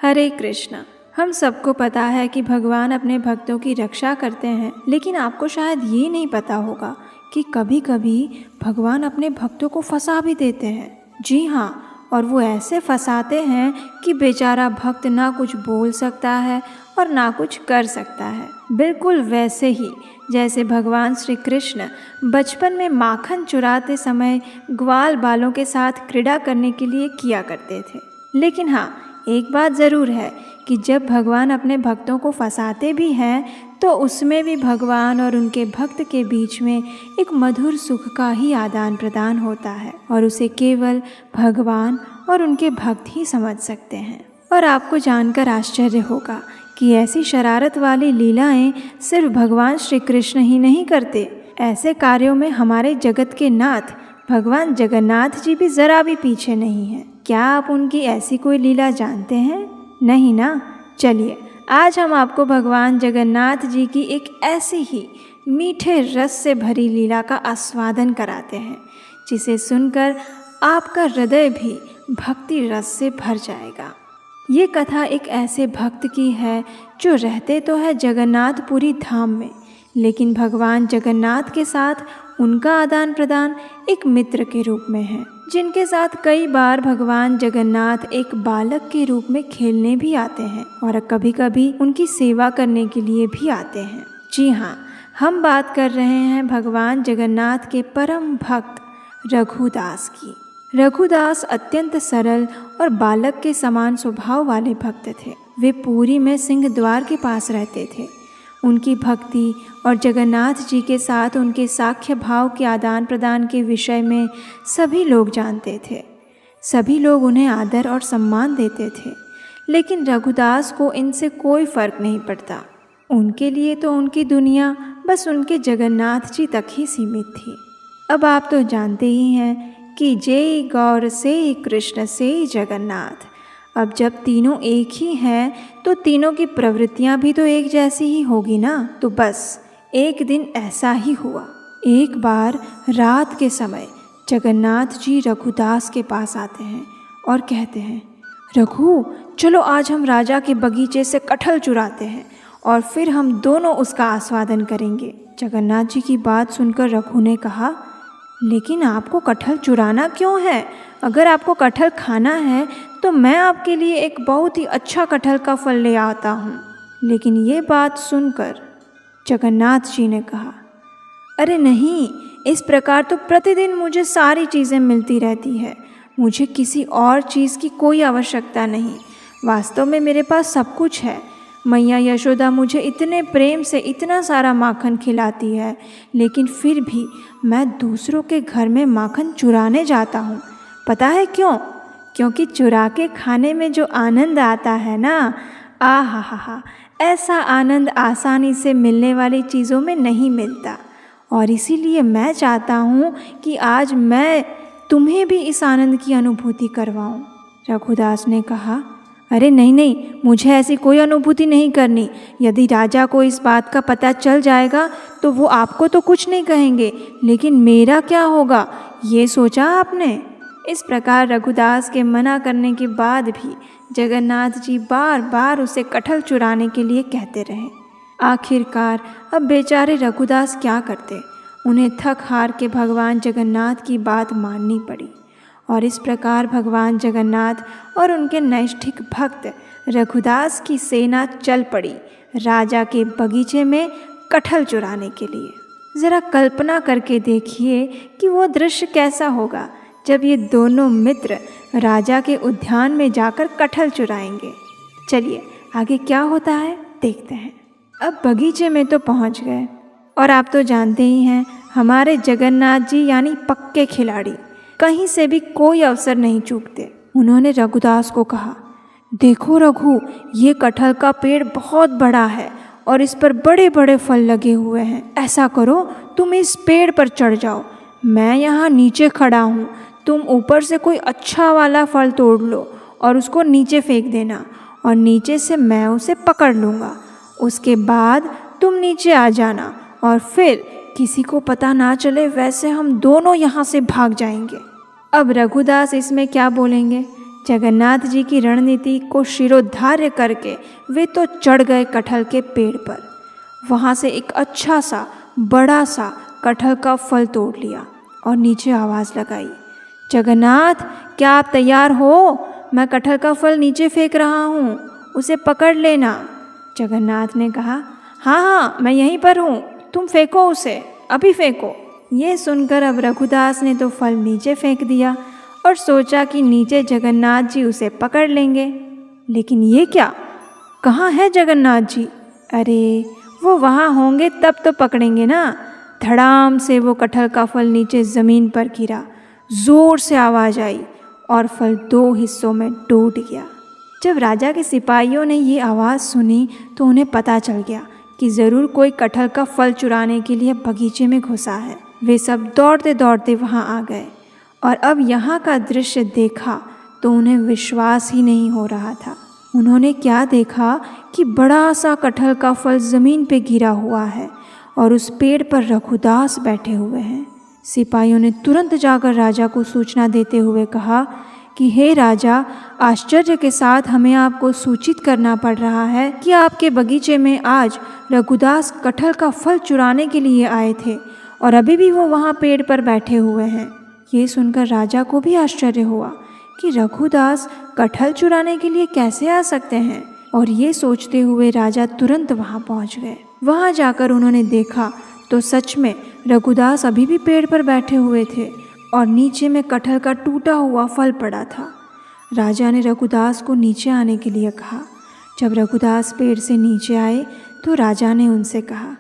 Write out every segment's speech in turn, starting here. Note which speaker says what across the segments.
Speaker 1: हरे कृष्णा। हम सबको पता है कि भगवान अपने भक्तों की रक्षा करते हैं, लेकिन आपको शायद ये नहीं पता होगा कि कभी कभी भगवान अपने भक्तों को फंसा भी देते हैं। जी हाँ, और वो ऐसे फंसाते हैं कि बेचारा भक्त ना कुछ बोल सकता है और ना कुछ कर सकता है। बिल्कुल वैसे ही जैसे भगवान श्री कृष्ण बचपन में माखन चुराते समय ग्वाल बालों के साथ क्रीड़ा करने के लिए किया करते थे। लेकिन हाँ, एक बात ज़रूर है कि जब भगवान अपने भक्तों को फंसाते भी हैं तो उसमें भी भगवान और उनके भक्त के बीच में एक मधुर सुख का ही आदान प्रदान होता है और उसे केवल भगवान और उनके भक्त ही समझ सकते हैं। और आपको जानकर आश्चर्य होगा कि ऐसी शरारत वाली लीलाएं सिर्फ भगवान श्री कृष्ण ही नहीं करते। ऐसे कार्यों में हमारे जगत के नाथ भगवान जगन्नाथ जी भी ज़रा भी पीछे नहीं हैं। क्या आप उनकी ऐसी कोई लीला जानते हैं? नहीं ना? चलिए आज हम आपको भगवान जगन्नाथ जी की एक ऐसी ही मीठे रस से भरी लीला का आस्वादन कराते हैं जिसे सुनकर आपका हृदय भी भक्ति रस से भर जाएगा। ये कथा एक ऐसे भक्त की है जो रहते तो है जगन्नाथपुरी धाम में, लेकिन भगवान जगन्नाथ के साथ उनका आदान प्रदान एक मित्र के रूप में है, जिनके साथ कई बार भगवान जगन्नाथ एक बालक के रूप में खेलने भी आते हैं और कभी कभी उनकी सेवा करने के लिए भी आते हैं। जी हाँ, हम बात कर रहे हैं भगवान जगन्नाथ के परम भक्त रघुदास की। रघुदास अत्यंत सरल और बालक के समान स्वभाव वाले भक्त थे। वे पुरी में सिंह द्वार के पास रहते थे। उनकी भक्ति और जगन्नाथ जी के साथ उनके साख्य भाव के आदान प्रदान के विषय में सभी लोग जानते थे। सभी लोग उन्हें आदर और सम्मान देते थे, लेकिन रघुदास को इनसे कोई फर्क नहीं पड़ता। उनके लिए तो उनकी दुनिया बस उनके जगन्नाथ जी तक ही सीमित थी। अब आप तो जानते ही हैं कि जय गौर से कृष्ण से जगन्नाथ। अब जब तीनों एक ही हैं तो तीनों की प्रवृत्तियां भी तो एक जैसी ही होगी ना। तो बस एक दिन ऐसा ही हुआ। एक बार रात के समय जगन्नाथ जी रघुदास के पास आते हैं और कहते हैं, रघु चलो आज हम राजा के बगीचे से कटहल चुराते हैं और फिर हम दोनों उसका आस्वादन करेंगे। जगन्नाथ जी की बात सुनकर रघु ने कहा, लेकिन आपको कटहल चुराना क्यों है? अगर आपको कटहल खाना है तो मैं आपके लिए एक बहुत ही अच्छा कटहल का फल ले आता हूँ। लेकिन ये बात सुनकर जगन्नाथ जी ने कहा, अरे नहीं, इस प्रकार तो प्रतिदिन मुझे सारी चीज़ें मिलती रहती है। मुझे किसी और चीज़ की कोई आवश्यकता नहीं। वास्तव में मेरे पास सब कुछ है। मैया यशोदा मुझे इतने प्रेम से इतना सारा माखन खिलाती है, लेकिन फिर भी मैं दूसरों के घर में माखन चुराने जाता हूँ। पता है क्यों? क्योंकि चुरा के खाने में जो आनंद आता है ना, आहा, ऐसा आनंद आसानी से मिलने वाली चीज़ों में नहीं मिलता। और इसीलिए मैं चाहता हूँ कि आज मैं तुम्हें भी इस आनंद की अनुभूति करवाऊँ। रघुदास ने कहा, अरे नहीं, मुझे ऐसी कोई अनुभूति नहीं करनी। यदि राजा को इस बात का पता चल जाएगा तो वो आपको तो कुछ नहीं कहेंगे, लेकिन मेरा क्या होगा, ये सोचा आपने? इस प्रकार रघुदास के मना करने के बाद भी जगन्नाथ जी बार बार उसे कटहल चुराने के लिए कहते रहे। आखिरकार अब बेचारे रघुदास क्या करते? उन्हें थक हार के भगवान जगन्नाथ की बात माननी पड़ी और इस प्रकार भगवान जगन्नाथ और उनके नैष्ठिक भक्त रघुदास की सेना चल पड़ी राजा के बगीचे में कटहल चुराने के लिए। ज़रा कल्पना करके देखिए कि वो दृश्य कैसा होगा जब ये दोनों मित्र राजा के उद्यान में जाकर कटहल चुराएंगे। चलिए आगे क्या होता है देखते हैं। अब बगीचे में तो पहुंच गए और आप तो जानते ही हैं हमारे जगन्नाथ जी यानी पक्के खिलाड़ी कहीं से भी कोई अवसर नहीं चूकते। उन्होंने रघुदास को कहा, देखो रघु, ये कटहल का पेड़ बहुत बड़ा है और इस पर बड़े बड़े फल लगे हुए हैं। ऐसा करो, तुम इस पेड़ पर चढ़ जाओ, मैं यहाँ नीचे खड़ा हूँ। तुम ऊपर से कोई अच्छा वाला फल तोड़ लो और उसको नीचे फेंक देना और नीचे से मैं उसे पकड़ लूँगा। उसके बाद तुम नीचे आ जाना और फिर किसी को पता ना चले वैसे हम दोनों यहाँ से भाग जाएंगे। अब रघुदास इसमें क्या बोलेंगे? जगन्नाथ जी की रणनीति को शिरोधार्य करके वे तो चढ़ गए कटहल के पेड़ पर। वहाँ से एक अच्छा सा बड़ा सा कटहल का फल तोड़ लिया और नीचे आवाज़ लगाई, जगन्नाथ क्या आप तैयार हो? मैं कटहल का फल नीचे फेंक रहा हूँ, उसे पकड़ लेना। जगन्नाथ ने कहा, हाँ हाँ मैं यहीं पर हूँ, तुम फेंको उसे, अभी फेंको। ये सुनकर अब रघुदास ने तो फल नीचे फेंक दिया और सोचा कि नीचे जगन्नाथ जी उसे पकड़ लेंगे। लेकिन ये क्या, कहाँ है जगन्नाथ जी? अरे वो वहाँ होंगे तब तो पकड़ेंगे ना। धड़ाम से वो कटहल का फल नीचे ज़मीन पर गिरा, ज़ोर से आवाज़ आई और फल 2 हिस्सों में टूट गया। जब राजा के सिपाहियों ने ये आवाज़ सुनी तो उन्हें पता चल गया कि ज़रूर कोई कटहल का फल चुराने के लिए बगीचे में घुसा है। वे सब दौड़ते दौड़ते वहाँ आ गए और अब यहाँ का दृश्य देखा तो उन्हें विश्वास ही नहीं हो रहा था। उन्होंने क्या देखा कि बड़ा सा कटहल का फल ज़मीन पे गिरा हुआ है और उस पेड़ पर रघुदास बैठे हुए हैं। सिपाहियों ने तुरंत जाकर राजा को सूचना देते हुए कहा कि हे राजा, आश्चर्य के साथ हमें आपको सूचित करना पड़ रहा है कि आपके बगीचे में आज रघुदास कटहल का फल चुराने के लिए आए थे और अभी भी वो वहाँ पेड़ पर बैठे हुए हैं। ये सुनकर राजा को भी आश्चर्य हुआ कि रघुदास कटहल चुराने के लिए कैसे आ सकते हैं, और ये सोचते हुए राजा तुरंत वहाँ पहुँच गए। वहाँ जाकर उन्होंने देखा तो सच में रघुदास अभी भी पेड़ पर बैठे हुए थे और नीचे में कटहल का टूटा हुआ फल पड़ा था। राजा ने रघुदास को नीचे आने के लिए कहा। जब रघुदास पेड़ से नीचे आए तो राजा ने उनसे कहा,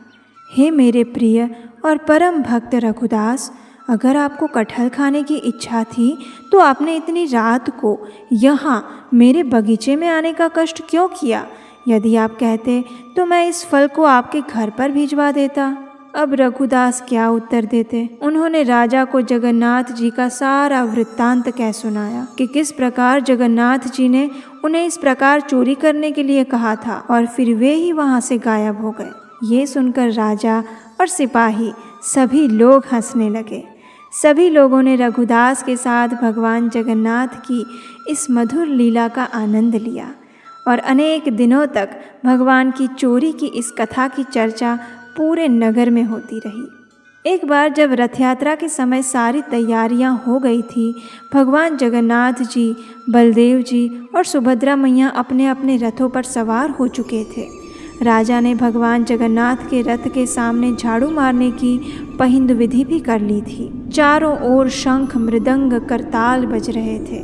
Speaker 1: हे मेरे प्रिय और परम भक्त रघुदास, अगर आपको कटहल खाने की इच्छा थी तो आपने इतनी रात को यहाँ मेरे बगीचे में आने का कष्ट क्यों किया? यदि आप कहते तो मैं इस फल को आपके घर पर भिजवा देता। अब रघुदास क्या उत्तर देते। उन्होंने राजा को जगन्नाथ जी का सारा वृत्तांत कह सुनाया कि किस प्रकार जगन्नाथ जी ने उन्हें इस प्रकार चोरी करने के लिए कहा था और फिर वे ही वहाँ से गायब हो गए। ये सुनकर राजा और सिपाही सभी लोग हंसने लगे। सभी लोगों ने रघुदास के साथ भगवान जगन्नाथ की इस मधुर लीला का आनंद लिया और अनेक दिनों तक भगवान की चोरी की इस कथा की चर्चा पूरे नगर में होती रही। एक बार जब रथ यात्रा के समय सारी तैयारियां हो गई थी, भगवान जगन्नाथ जी, बलदेव जी और सुभद्रा मैया अपने अपने रथों पर सवार हो चुके थे। राजा ने भगवान जगन्नाथ के रथ के सामने झाड़ू मारने की पहिंद विधि भी कर ली थी। चारों ओर शंख, मृदंग, करताल बज रहे थे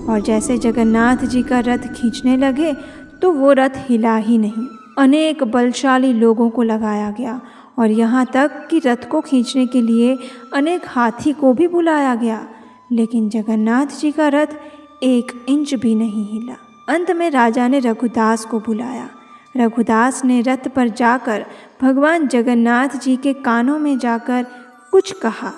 Speaker 1: और जैसे जगन्नाथ जी का रथ खींचने लगे तो वो रथ हिला ही नहीं। अनेक बलशाली लोगों को लगाया गया और यहाँ तक कि रथ को खींचने के लिए अनेक हाथी को भी बुलाया गया, लेकिन जगन्नाथ जी का रथ 1 इंच भी नहीं हिला। अंत में राजा ने रघुदास को बुलाया। रघुदास ने रथ पर जाकर भगवान जगन्नाथ जी के कानों में जाकर कुछ कहा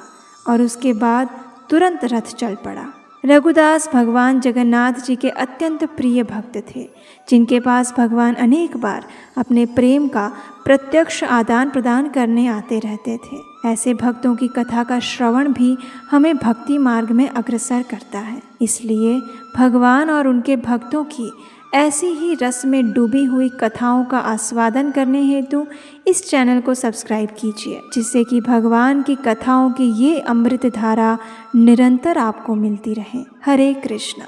Speaker 1: और उसके बाद तुरंत रथ चल पड़ा। रघुदास भगवान जगन्नाथ जी के अत्यंत प्रिय भक्त थे, जिनके पास भगवान अनेक बार अपने प्रेम का प्रत्यक्ष आदान प्रदान करने आते रहते थे। ऐसे भक्तों की कथा का श्रवण भी हमें भक्ति मार्ग में अग्रसर करता है। इसलिए भगवान और उनके भक्तों की ऐसी ही रस में डूबी हुई कथाओं का आस्वादन करने हेतु इस चैनल को सब्सक्राइब कीजिए, जिससे कि भगवान की कथाओं की ये अमृत धारा निरंतर आपको मिलती रहे। हरे कृष्णा।